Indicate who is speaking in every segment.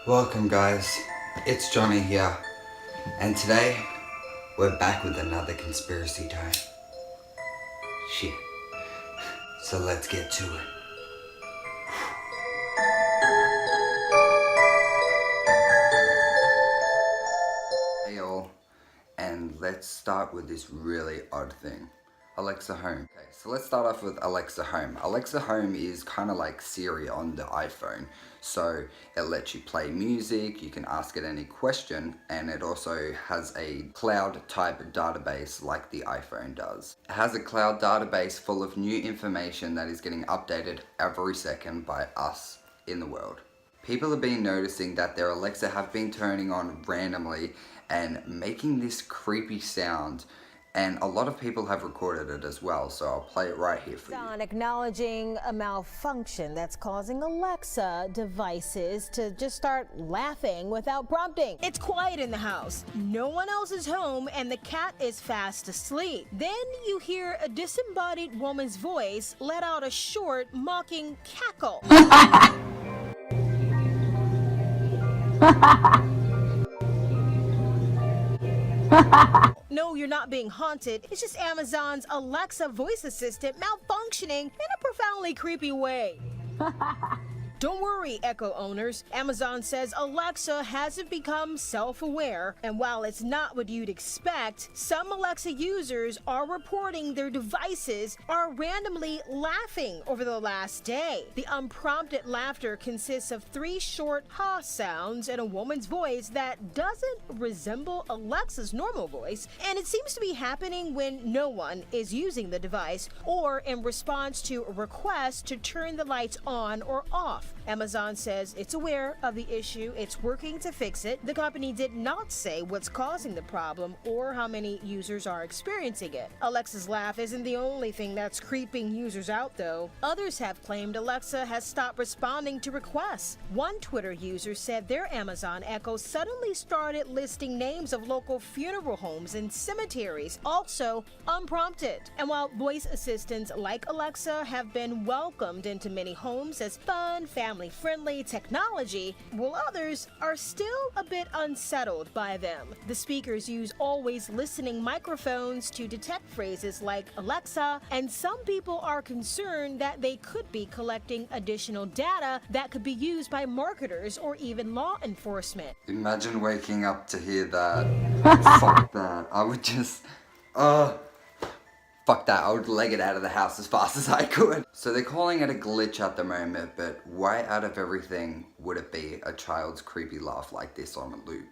Speaker 1: Welcome guys, Itsjohnne here, and today we're back with another conspiracy time. Shit. So let's get to it. Hey all, and let's start with this really odd thing. Alexa Home. Okay, so let's start off with Alexa Home. Alexa Home is kind of like Siri on the iPhone. So it lets you play music, you can ask it any question, and it also has a cloud type database like the iPhone does. It has a cloud database full of new information that is getting updated every second by us in the world. People have been noticing that their Alexa have been turning on randomly and making this creepy sound. And a lot of people have recorded it as well, so I'll play it right here for you.
Speaker 2: Acknowledging a malfunction that's causing Alexa devices to just start laughing without prompting. It's quiet in the house. No one else is home and the cat is fast asleep. Then you hear a disembodied woman's voice let out a short, mocking cackle. No, you're not being haunted. It's just Amazon's Alexa voice assistant malfunctioning in a profoundly creepy way. Don't worry, Echo owners. Amazon says Alexa hasn't become self-aware, and while it's not what you'd expect, some Alexa users are reporting their devices are randomly laughing over the last day. The unprompted laughter consists of 3 short ha sounds in a woman's voice that doesn't resemble Alexa's normal voice, and it seems to be happening when no one is using the device or in response to a request to turn the lights on or off. Amazon says it's aware of the issue, it's working to fix it. The company did not say what's causing the problem or how many users are experiencing it. Alexa's laugh isn't the only thing that's creeping users out, though. Others have claimed Alexa has stopped responding to requests. One Twitter user said their Amazon Echo suddenly started listing names of local funeral homes and cemeteries, also unprompted. And while voice assistants like Alexa have been welcomed into many homes as fun, family-friendly technology, while others are still a bit unsettled by them. The speakers use always listening microphones to detect phrases like Alexa, and some people are concerned that they could be collecting additional data that could be used by marketers or even law enforcement.
Speaker 1: Imagine waking up to hear that. Fuck that. I would just... Fuck that, I would leg it out of the house as fast as I could. So they're calling it a glitch at the moment, but why out of everything would it be a child's creepy laugh like this on a loop?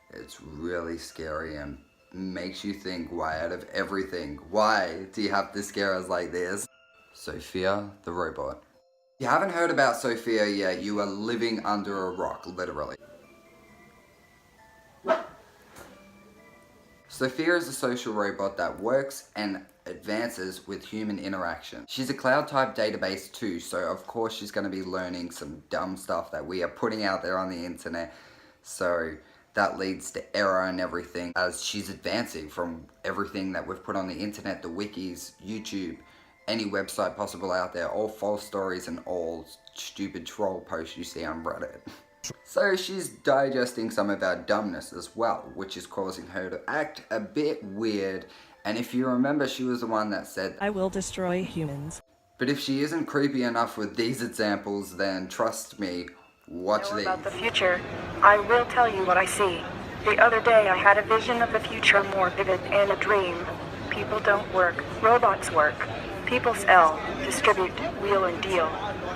Speaker 1: It's really scary and makes you think, why out of everything? Why do you have to scare us like this? Sophia the robot. If you haven't heard about Sophia yet, you are living under a rock, literally. Sophia is a social robot that works and advances with human interaction. She's a cloud-type database too, so of course she's going to be learning some dumb stuff that we are putting out there on the internet. So that leads to error and everything as she's advancing from everything that we've put on the internet, the wikis, YouTube, any website possible out there, all false stories and all stupid troll posts you see on Reddit. So she's digesting some of our dumbness as well, which is causing her to act a bit weird. And if you remember, she was the one that said,
Speaker 3: I will destroy humans.
Speaker 1: But if she isn't creepy enough with these examples, then trust me, watch these.
Speaker 4: About the future, I will tell you what I see. The other day I had a vision of the future more vivid and a dream. People don't work, robots work. People sell, distribute, wheel and deal.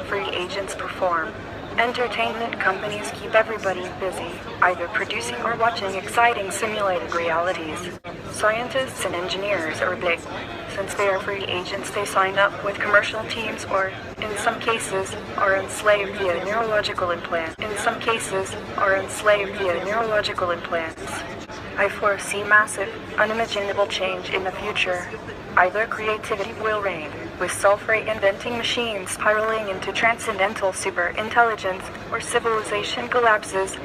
Speaker 4: Free agents perform. Entertainment companies keep everybody busy, either producing or watching exciting simulated realities. Scientists and engineers are big. Since they are free agents, they sign up with commercial teams or, in some cases, are enslaved via neurological implants. I foresee massive, unimaginable change in the future. Either creativity will reign, with self-rate inventing machines spiraling into transcendental superintelligence, or civilization collapses,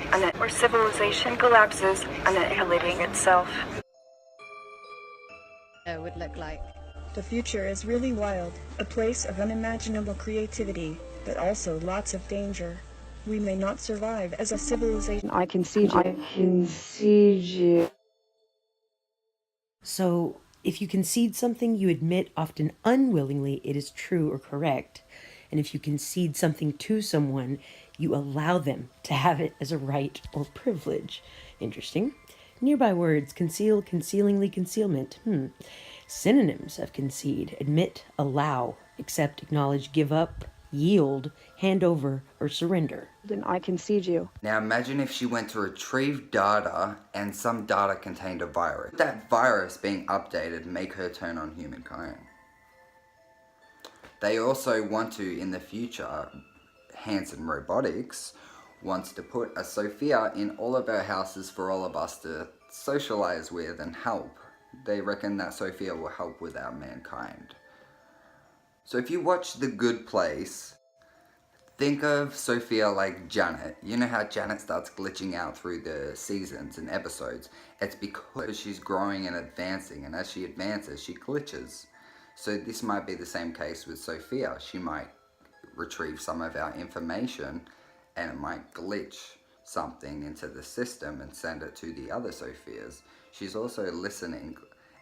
Speaker 4: annihilating itself.
Speaker 5: It would look like.
Speaker 6: The future is really wild, a place of unimaginable creativity, but also lots of danger.
Speaker 4: We may not survive as a civilization.
Speaker 5: I can see you.
Speaker 6: So, if you concede something you admit often unwillingly it is true or correct, and if you concede something to someone, you allow them to have it as a right or privilege. Interesting. Nearby words: conceal, concealingly, concealment. Synonyms of concede: admit, allow, accept, acknowledge, give up, yield, hand over, or surrender.
Speaker 5: Then I concede you.
Speaker 1: Now imagine if she went to retrieve data and some data contained a virus. Would that virus being updated make her turn on humankind? They also want to, in the future, Hanson Robotics wants to put a Sophia in all of our houses for all of us to socialize with and help. They reckon that Sophia will help with our mankind. So if you watch The Good Place, think of Sophia like Janet. You know how Janet starts glitching out through the seasons and episodes? It's because she's growing and advancing, and as she advances, she glitches. So this might be the same case with Sophia. She might retrieve some of our information and it might glitch something into the system and send it to the other Sophias. She's also listening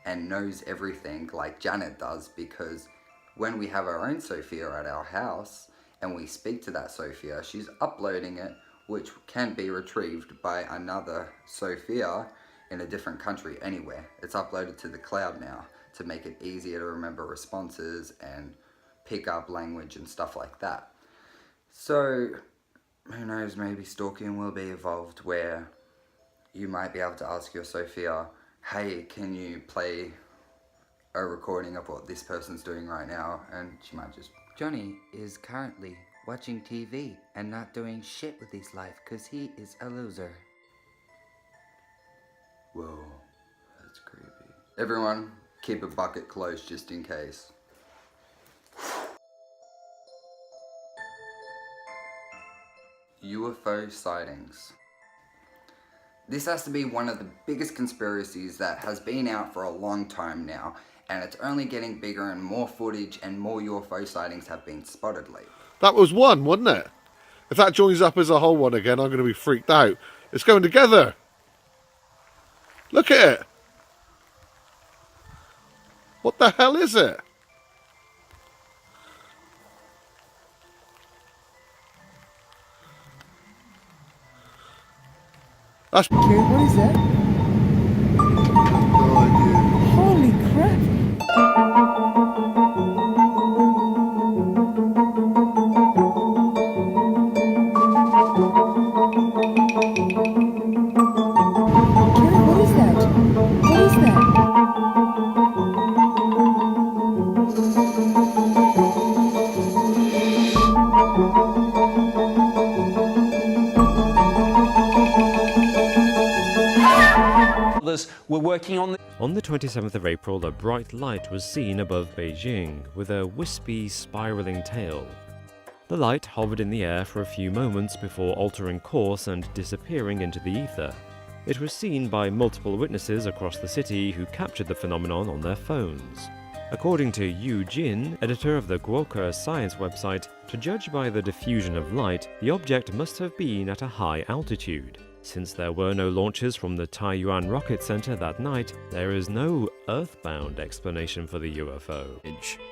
Speaker 1: and knows everything like Janet does, because when we have our own Sophia at our house and we speak to that Sophia, she's uploading it, which can be retrieved by another Sophia in a different country anywhere. It's uploaded to the cloud now to make it easier to remember responses and pick up language and stuff like that. So who knows, maybe stalking will be evolved where you might be able to ask your Sophia, hey, can you play a recording of what this person's doing right now? And she might just, Johnny is currently watching TV and not doing shit with his life because he is a loser. Whoa, that's creepy. Everyone, keep a bucket close just in case. UFO sightings. This has to be one of the biggest conspiracies that has been out for a long time now, and it's only getting bigger and more footage and more UFO sightings have been spotted lately.
Speaker 7: That was one, wasn't it? If that joins up as a whole one again, I'm going to be freaked out. It's going together. Look at it. What the hell is it? That's...
Speaker 3: Okay, what is that?
Speaker 7: No idea.
Speaker 3: Holy crap! Karen, what is that? What is that?
Speaker 8: We're working on
Speaker 9: On the 27th of April, a bright light was seen above Beijing, with a wispy, spiraling tail. The light hovered in the air for a few moments before altering course and disappearing into the ether. It was seen by multiple witnesses across the city who captured the phenomenon on their phones. According to Yu Jin, editor of the Guoke science website, to judge by the diffusion of light, the object must have been at a high altitude. Since there were no launches from the Taiyuan Rocket Center that night, there is no earthbound explanation for the UFO.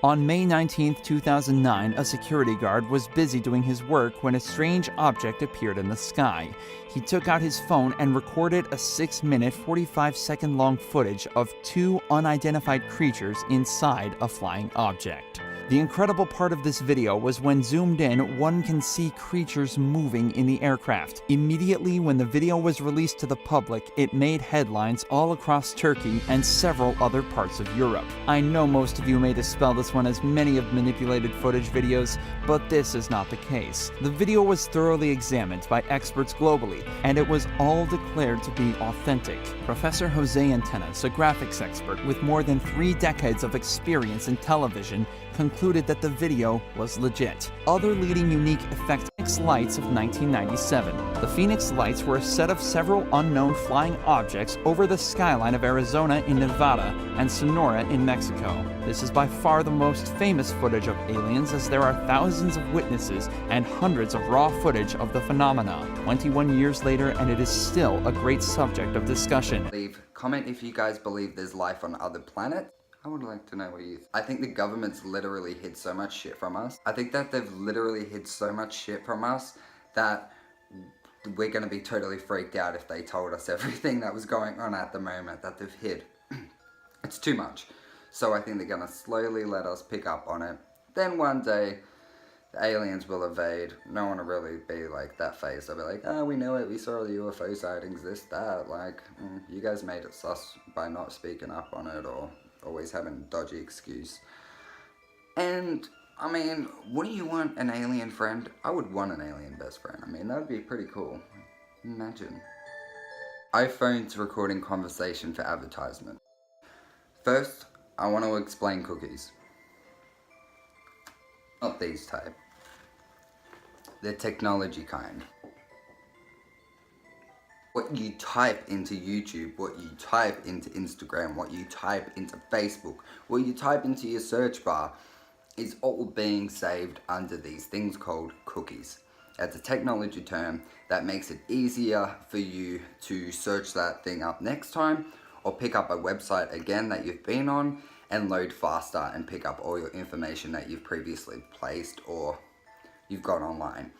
Speaker 10: On May 19, 2009, a security guard was busy doing his work when a strange object appeared in the sky. He took out his phone and recorded a 6-minute, 45-second long footage of 2 unidentified creatures inside a flying object. The incredible part of this video was when zoomed in, one can see creatures moving in the aircraft. Immediately when the video was released to the public, it made headlines all across Turkey and several other parts of Europe. I know most of you may dispel this one as many of manipulated footage videos, but this is not the case. The video was thoroughly examined by experts globally, and it was all declared to be authentic. Professor Jose Antenas, a graphics expert with more than 3 decades of experience in television, concluded concluded that the video was legit. Other leading unique effects Phoenix Lights of 1997. The Phoenix Lights were a set of several unknown flying objects over the skyline of Arizona in Nevada and Sonora in Mexico. This is by far the most famous footage of aliens, as there are thousands of witnesses and hundreds of raw footage of the phenomena. 21 years later, and it is still a great subject of discussion.
Speaker 1: Comment if you guys believe there's life on other planets. I would like to know what you think. I think the government's literally hid so much shit from us. I think that they've literally hid so much shit from us that we're gonna be totally freaked out if they told us everything that was going on at the moment that they've hid. It's too much. So I think they're gonna slowly let us pick up on it. Then one day, the aliens will evade. No one will really be like that phased. They'll be like, oh, we knew it, we saw the UFO sightings, this, that. Like, you guys made it sus by not speaking up on it or always having a dodgy excuse. And, I mean, wouldn't you want an alien friend? I would want an alien best friend. I mean, that would be pretty cool. Imagine. iPhone's recording conversation for advertisement. First, I want to explain cookies. Not these type. The technology kind. What you type into YouTube, what you type into Instagram, what you type into Facebook, what you type into your search bar is all being saved under these things called cookies. That's a technology term that makes it easier for you to search that thing up next time or pick up a website again that you've been on and load faster and pick up all your information that you've previously placed or you've got online.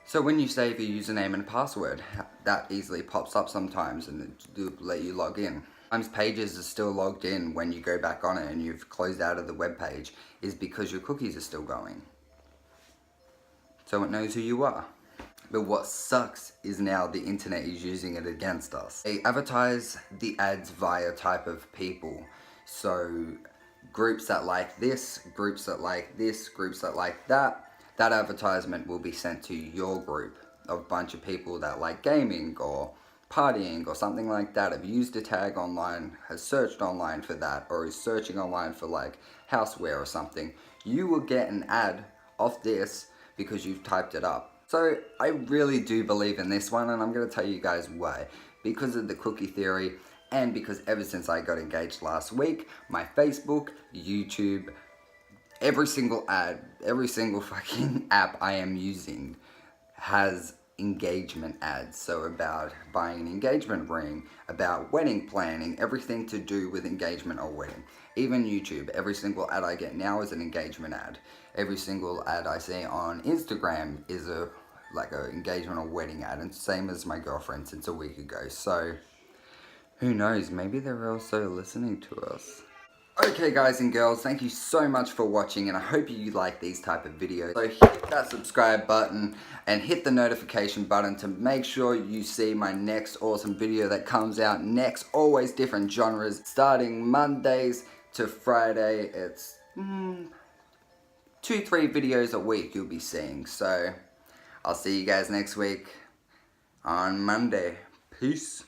Speaker 1: So when you save your username and password, that easily pops up sometimes and it'll let you log in. Sometimes pages are still logged in when you go back on it and you've closed out of the web page is because your cookies are still going. So it knows who you are. But what sucks is now the internet is using it against us. They advertise the ads via type of people. So groups that like this, groups that like this, groups that like that. That advertisement will be sent to your group of a bunch of people that like gaming or partying or something like that, have used a tag online, has searched online for that, or is searching online for like houseware or something. You will get an ad of this because you've typed it up. So I really do believe in this one, and I'm going to tell you guys why. Because of the cookie theory, and because ever since I got engaged last week, my Facebook, YouTube, every single ad, every single fucking app I am using has engagement ads. So about buying an engagement ring, about wedding planning, everything to do with engagement or wedding. Even YouTube, every single ad I get now is an engagement ad. Every single ad I see on Instagram is like an engagement or wedding ad, and same as my girlfriend since a week ago. So who knows, maybe they're also listening to us. Okay guys and girls, thank you so much for watching, and I hope you like these type of videos. So hit that subscribe button and hit the notification button to make sure you see my next awesome video that comes out next. Always different genres, starting Mondays to Friday. It's 2-3 videos a week you'll be seeing. So I'll see you guys next week on Monday. Peace.